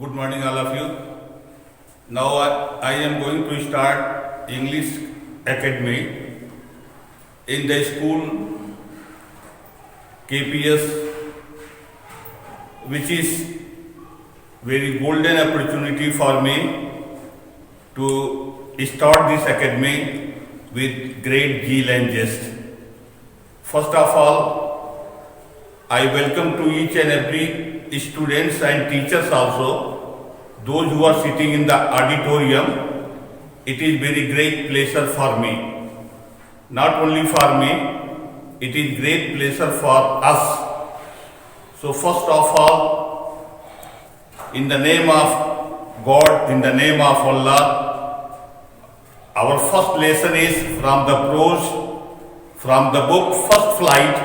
Good morning, all of you. Now I am going to start English Academy in the school KPS, which is very golden opportunity for me to start this academy with great zeal and zest. First of all, I welcome to each and every students and teachers also, those who are sitting in the auditorium. It is very great pleasure for me. Not only for me, it is great pleasure for us. So first of all, in the name of God, in the name of Allah, our first lesson is from the prose, from the book First Flight.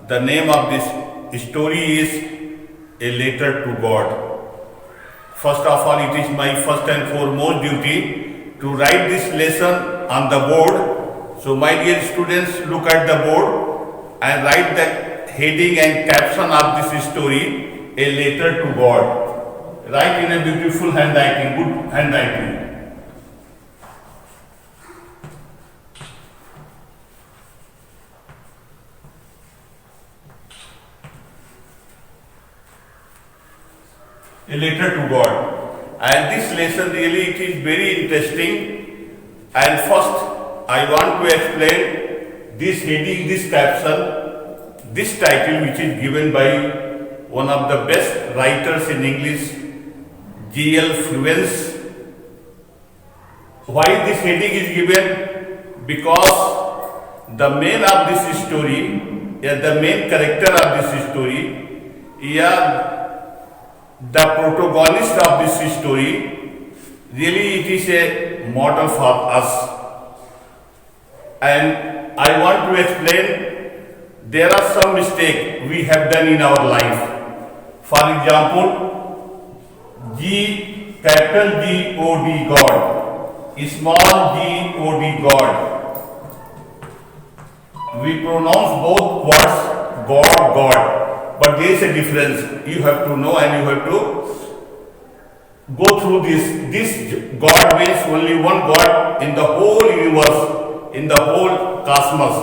The name of this story is A Letter to God. First of all, it is my first and foremost duty to write this lesson on the board. So my dear students, look at the board and write the heading and caption of this story, A Letter to God. Write in a beautiful handwriting, good handwriting. A letter to God. And this lesson really it is very interesting. And first I want to explain this heading, this caption, this title which is given by one of the best writers in English, G.L. Fluence. Why this heading is given? Because the main of this story, the main character of this story, the protagonist of this story, really it is a model for us. And I want to explain, there are some mistakes we have done in our life. For example, capital G-O-D, God, small g-O-D, God. We pronounce both words God, God. But there is a difference. You have to know and you have to go through this. This God means only one God in the whole universe, in the whole cosmos.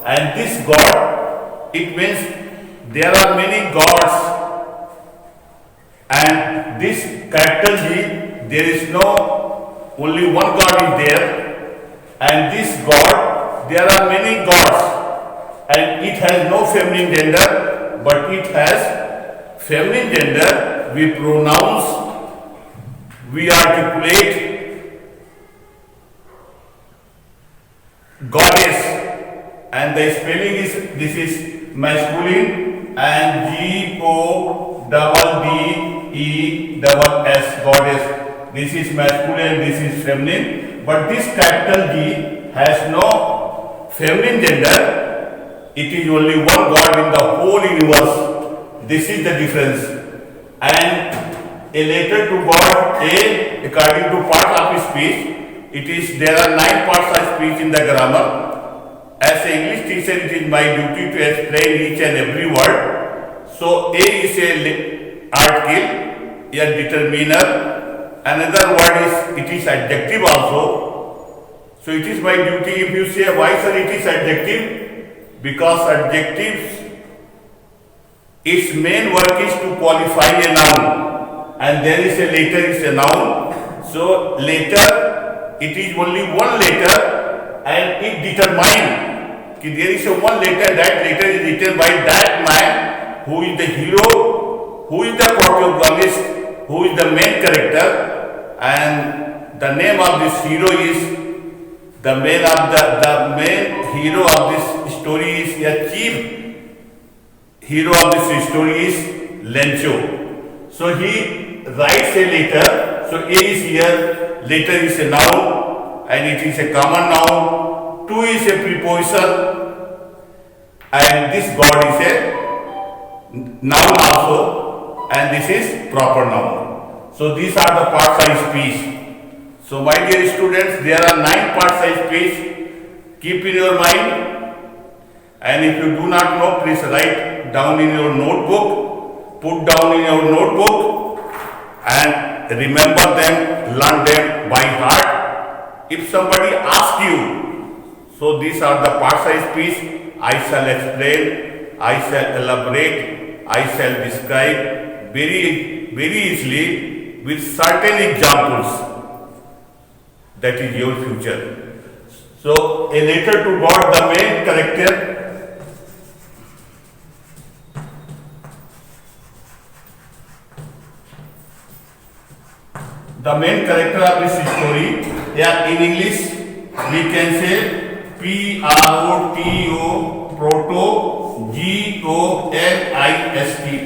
And this God, it means there are many gods. And this capital G, there is no, only one God is there. And this God, there are many gods. And it has no feminine gender. But it has feminine gender. We pronounce, we articulate goddess, and the spelling is, this is masculine, and G-O-D-D-E-S, goddess. This is masculine, this is feminine. But this capital G has no feminine gender. It is only one God in the whole universe. This is the difference. And a letter to God, according to parts of speech, it is, there are 9 parts of speech in the grammar. As an English teacher, it is my duty to explain each and every word. So A is a article, a determiner. Another word is, it is adjective also. So it is my duty, if you say, why sir it is adjective? Because adjectives, its main work is to qualify a noun, and there is a letter is a noun. So letter, it is only one letter, and it determines that there is a one letter, that letter is written by that man who is the hero, who is the protagonist, who is the main character, and the name of this hero is, the main hero of this story is, a chief hero of this story is Lencho. So he writes a letter. So A is here, letter is a noun and it is a common noun. To is a preposition and this God is a noun also, and this is proper noun. So these are the parts of speech. So my dear students, there are 9 parts of speech. Keep in your mind. And if you do not know, please write down in your notebook. Put down in your notebook and remember them, learn them by heart. If somebody asks you, so these are the parts of speech, I shall explain, I shall elaborate, I shall describe very easily with certain examples. That is your future. So, a letter to God, the main character. The main character of this story, yeah, in English we can say P-R-O-T-O, proto-G-O-N-I-S-T,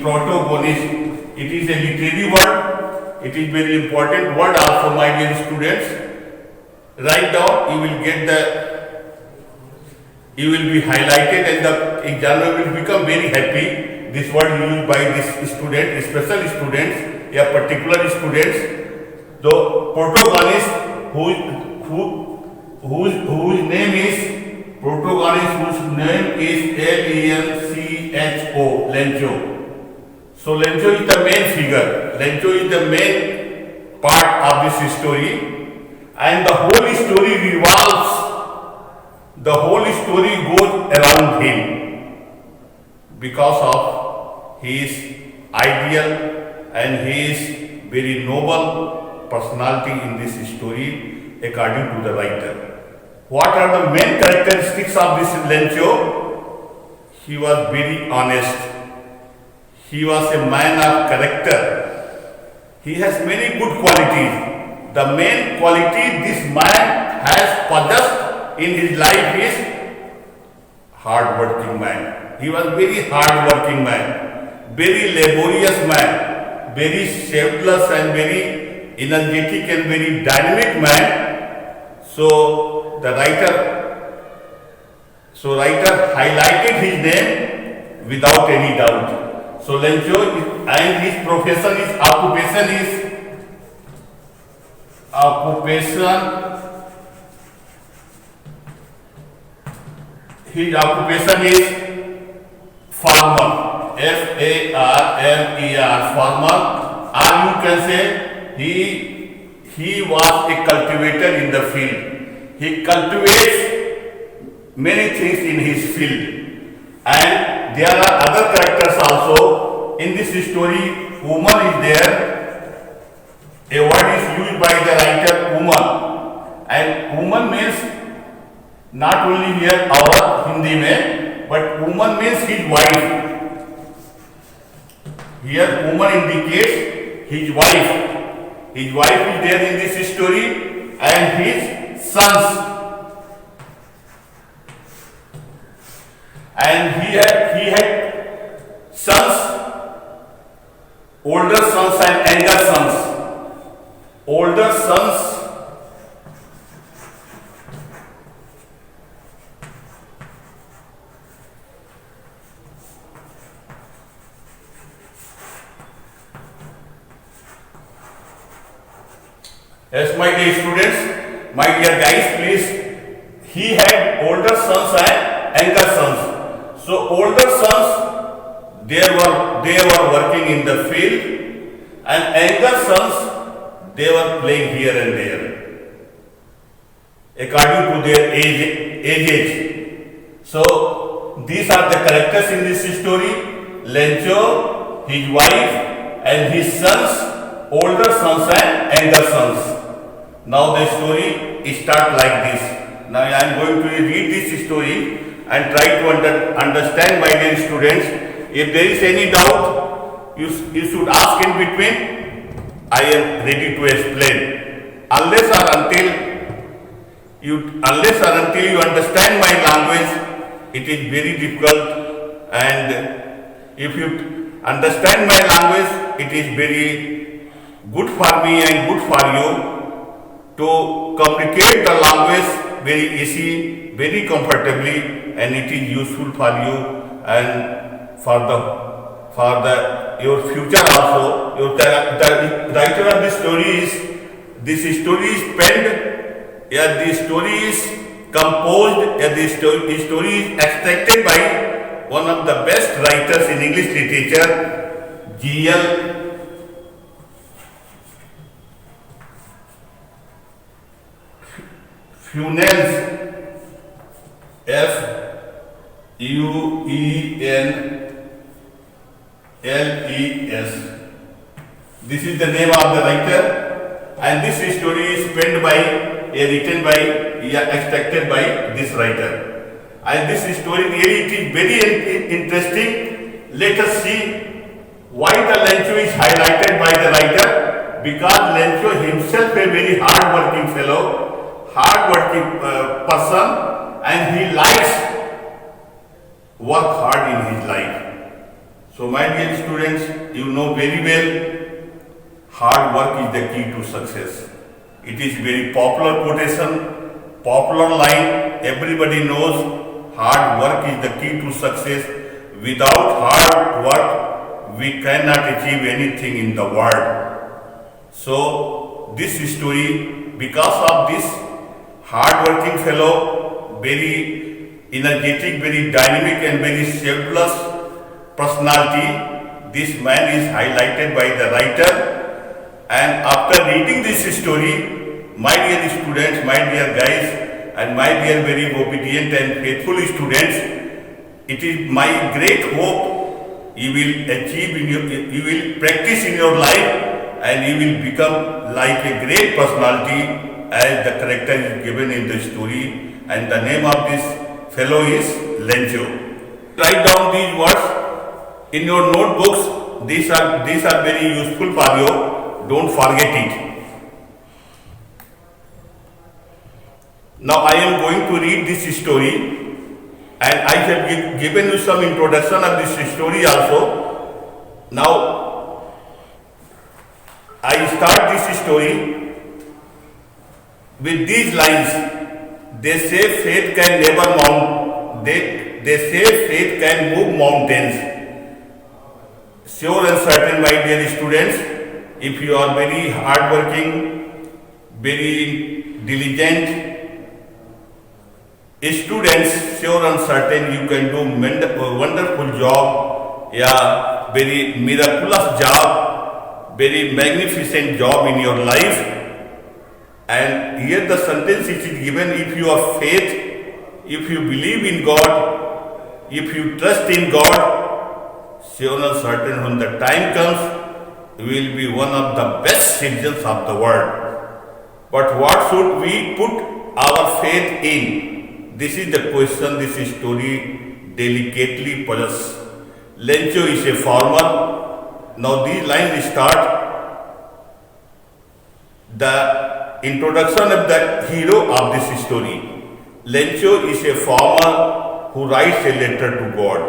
protagonist. It is a literary word. It is very important word also, my dear students. Write down, you will be highlighted and the examiner will become very happy. This word used by this student, special students, a particular students. The protagonist whose name is Lencho, Lencho. So Lencho is the main figure. Lencho is the main part of this story. And the whole story goes around him because of his ideal and his very noble personality in this story according to the writer. What are the main characteristics of this Lencho? He was very honest. He was a man of character. He has many good qualities. The main quality this man has possessed in his life is hard-working man. He was very hard-working man, very laborious man, very selfless and very energetic and very dynamic man. So the writer highlighted his name without any doubt. So Lencho and his his occupation is farmer, F-A-R-M-E-R, farmer, or you can say he was a cultivator in the field. He cultivates many things in his field. And there are other characters also. In this story, woman is there. A word is used by the writer, woman. And woman means not only here our Hindi mein, but woman means his wife. Here woman indicates his wife. His wife is there in this story and his sons. And he had sons, older sons and younger sons. Older sons as my dear students, my dear guys, please, he had older sons and younger sons. So older sons, they were working in the field, and younger sons, they were playing here and there according to their ages. So these are the characters in this story: Lencho, his wife, and his sons, older sons and younger sons. Now the story starts like this. Now I am going to read this story and try to understand, my dear students. If there is any doubt, you should ask in between. I am ready to explain. Unless or until you understand my language, it is very difficult. And if you understand my language, it is very good for me and good for you to communicate the language very easy, very comfortably, and it is useful for you and for your future also. The writer of this story is penned, this story is composed, this story is extracted by one of the best writers in English literature, Funes, F U E N L E S. This is the name of the writer, and this story is penned by, written by, extracted by this writer. And this story really it is very interesting. Let us see why the Lencho is highlighted by the writer. Because Lencho himself a very hard-working fellow, hard-working person, and he likes work hard in his life. So my dear students, you know very well, hard work is the key to success. It is very popular quotation, popular line, everybody knows hard work is the key to success. Without hard work, we cannot achieve anything in the world. So this story, because of this hard-working fellow, very energetic, very dynamic and very selfless personality, this man is highlighted by the writer. And after reading this story, my dear students, my dear guys, and my dear very obedient and faithful students, it is my great hope you will achieve you will practice in your life, and you will become like a great personality as the character is given in the story, and the name of this fellow is Lencho. Write down these words in your notebooks. These are very useful for you. Don't forget it. Now I am going to read this story, and I have given you some introduction of this story also. Now I start this story with these lines. They say faith can never mount. They say faith can move mountains. Sure and certain, my dear students, if you are very hardworking, very diligent students, sure and certain you can do wonderful job, very miraculous job, very magnificent job in your life. And here the sentence is given: if you have faith, if you believe in God, if you trust in God, sure and certain when the time comes, you will be one of the best citizens of the world. But what should we put our faith in? This is the question this story delicately poses. Lencho is a farmer. Now these lines start the introduction of the hero of this story. Lencho is a farmer who writes a letter to God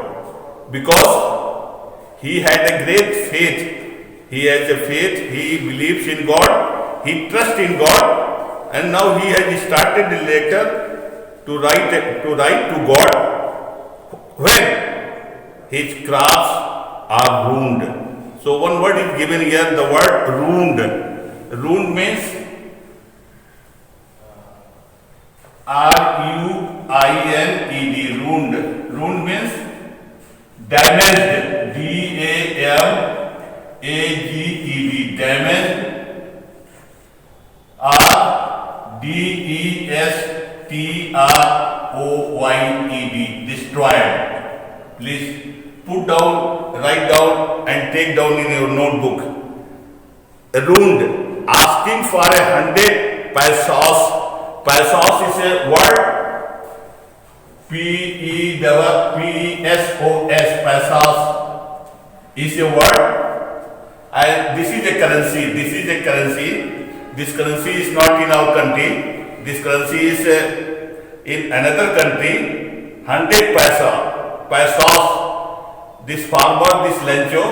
because he had a great faith. He has a faith, he believes in God, he trusts in God, and now he has started a letter to write to God when his crops are ruined. So one word is given here, the word ruined. Ruined means R-U-I-N-E-D, ruined. Ruined means damaged, D-A-M-A-G-E-D, damaged, R-D-E-S-T-R-O-Y-E-D, destroyed. Please put down, write down and take down in your notebook. Ruined, asking for 100 pesos. Pesos is a word, P-E-S-O-S, pesos is a word, and this is a currency. This currency is not in our country. This currency is in another country. 100 pesos. This farmer, this Lencho,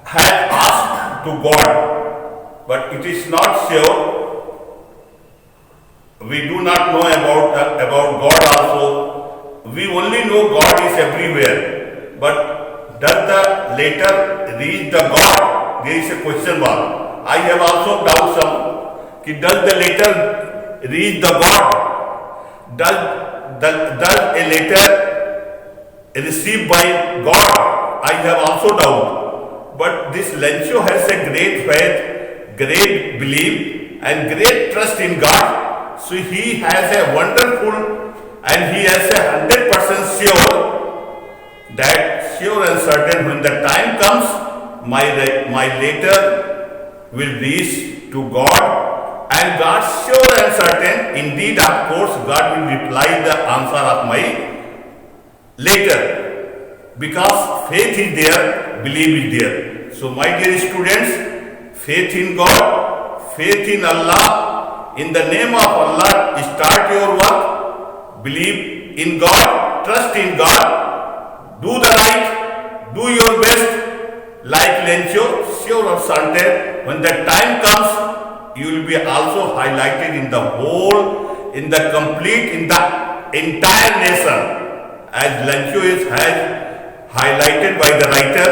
had asked to God, but it is not sure. We do not know about God also. We only know God is everywhere. But does the letter reach the God? There is a question mark. I have also doubt some. Does the letter reach the God? Does a letter received by God? I have also doubt. But this Lencho has a great faith, great belief, and great trust in God. So he has a wonderful and he has a 100% sure that sure and certain when the time comes, my letter will reach to God, and God sure and certain, indeed of course God will reply the answer of my letter, because faith is there, belief is there. So my dear students, faith in God, faith in Allah, in the name of Allah, start your work, believe in God, trust in God, do the right, do your best, like Lencho, sure or certain, when the time comes, you will be also highlighted in the whole, in the complete, in the entire nation, as Lencho has highlighted by the writer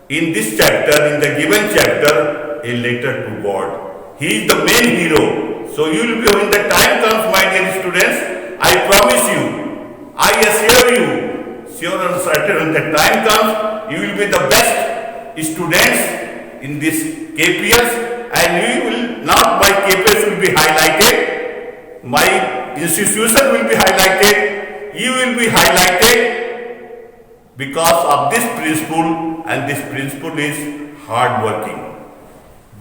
in this chapter, in the given chapter, a letter to God. He is the main hero. So you will be, when the time comes, my dear students, I promise you, I assure you, sure and certain, when the time comes, you will be the best students in this KPS, and you will not, my KPS will be highlighted, my institution will be highlighted, you will be highlighted because of this principle, and this principle is hard working.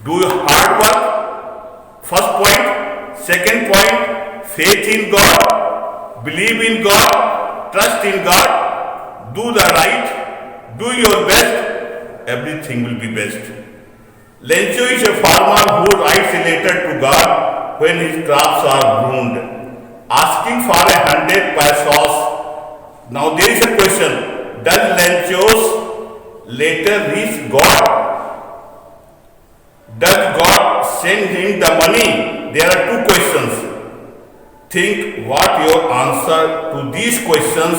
Do hard work, first point. Second point, faith in God, believe in God, trust in God, do the right, do your best, everything will be best. Lencho is a farmer who writes a letter to God when his crops are ruined, asking for 100 pesos. Now there is a question, does Lencho's letter reach God? Does God send him the money? There are two questions. Think what your answer to these questions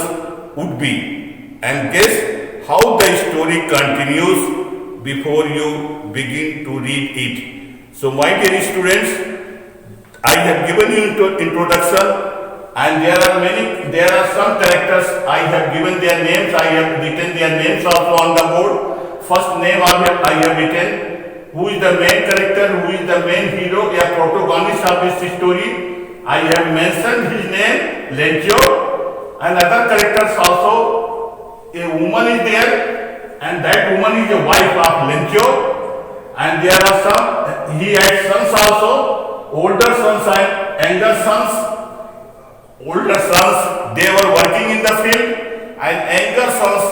would be, and guess how the story continues before you begin to read it. So my dear students, I have given you introduction, and there are some characters, I have given their names, I have written their names also on the board. First name I have written, who is the main character, who is the main hero, a protagonist of this story. I have mentioned his name, Lencho, and other characters also. A woman is there, and that woman is a wife of Lencho, and there are some, he had sons also, older sons and younger sons. Older sons, they were working in the field, and younger sons,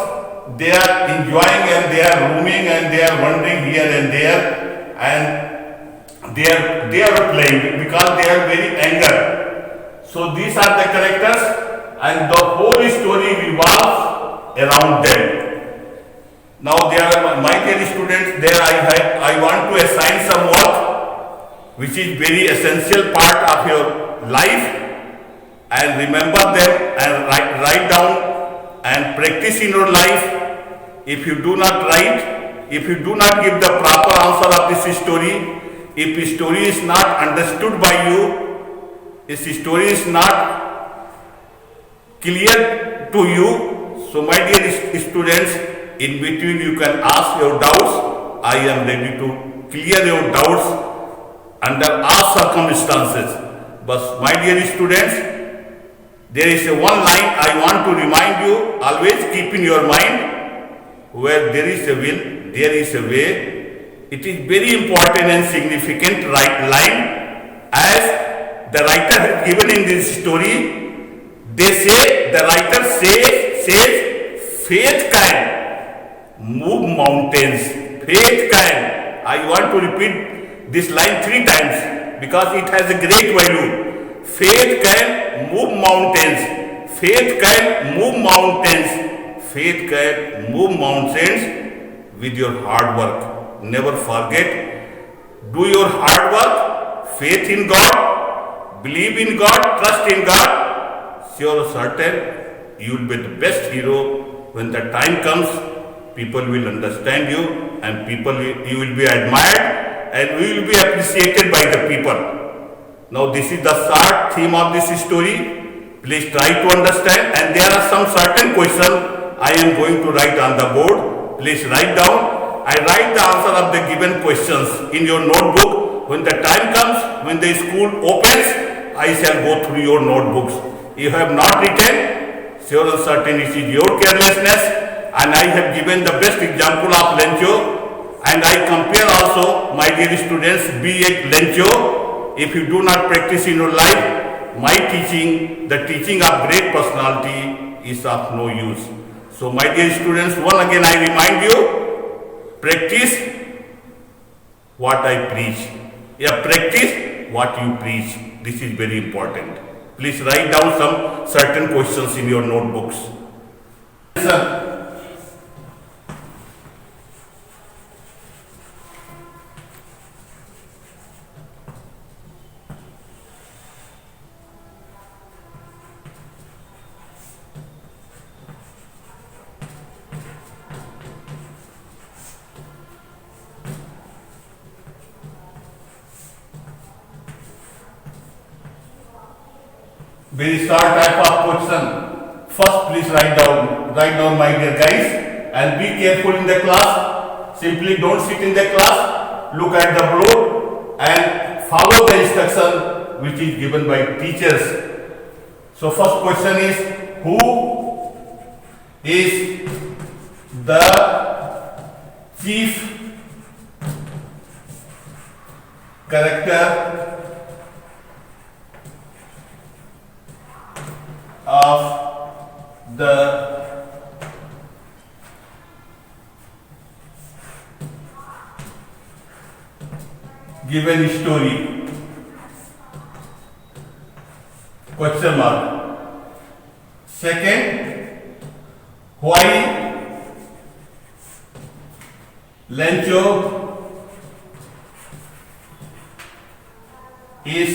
they are enjoying and they are roaming and they are wandering here and there, and they are playing because they are very younger. So these are the characters, and the whole story revolves around them. Now there are, my dear students, there I want to assign some work which is very essential part of your life, and remember them and write down and practice in your life. If you do not write, if you do not give the proper answer of this story, if the story is not understood by you, if the story is not clear to you, so my dear students, in between you can ask your doubts. I am ready to clear your doubts under all circumstances. But my dear students, there is a one line I want to remind you, always keep in your mind, where there is a will, there is a way. It is very important and significant line, as the writer has given in this story. They say, the writer says, faith can move mountains. Faith can. I want to repeat this line 3 times because it has a great value. Faith can move mountains. Faith can move mountains. Faith can move mountains with your hard work. Never forget, do your hard work, faith in God, believe in God, trust in God. Sure or certain, you will be the best hero. When the time comes, people will understand you, and you will be admired, and you will be appreciated by the people. Now this is the short theme of this story. Please try to understand, and there are some certain questions I am going to write on the board. Please write down. I write the answer of the given questions in your notebook. When the time comes, when the school opens, I shall go through your notebooks. You have not written, sure and certain it is your carelessness, and I have given the best example of Lencho, and I compare also, my dear students, be a Lencho. If you do not practice in your life, my teaching, the teaching of great personality is of no use. So my dear students, once again I remind you, practice what I preach. Yeah, practice what you preach. This is very important. Please write down some certain questions in your notebooks. Sir. Very short type of question. First, please write down, my dear guys, and be careful in the class. Simply don't sit in the class. Look at the board and follow the instruction which is given by teachers. So, first question is, who is the chief character of the given story? Question mark. Second, why Lencho is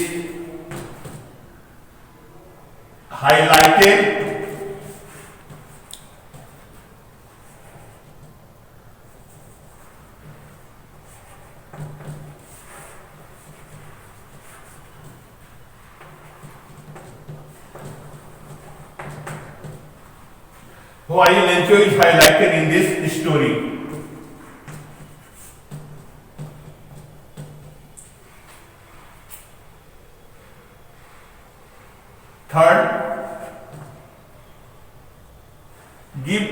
highlighted why Lencho is highlighted in this story. Third, give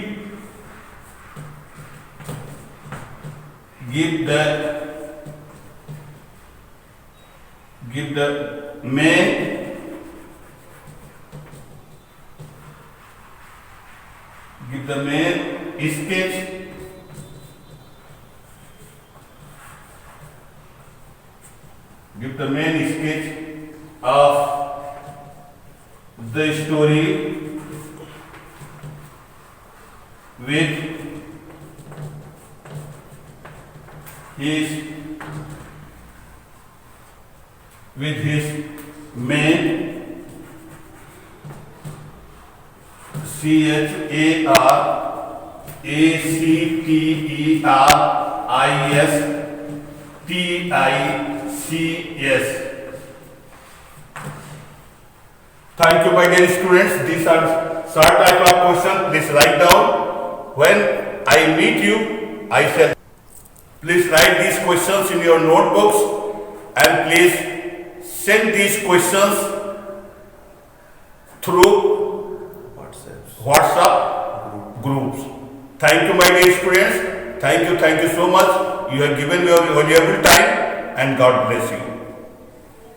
the main sketch of the story with his main CHARACTERISTICS. Thank you, my dear students. These are short type of questions. Please write down. When I meet you, I shall. Please write these questions in your notebooks and please send these questions through WhatsApp groups. Thank you, my dear students. Thank you so much. You have given me your valuable time, and God bless you.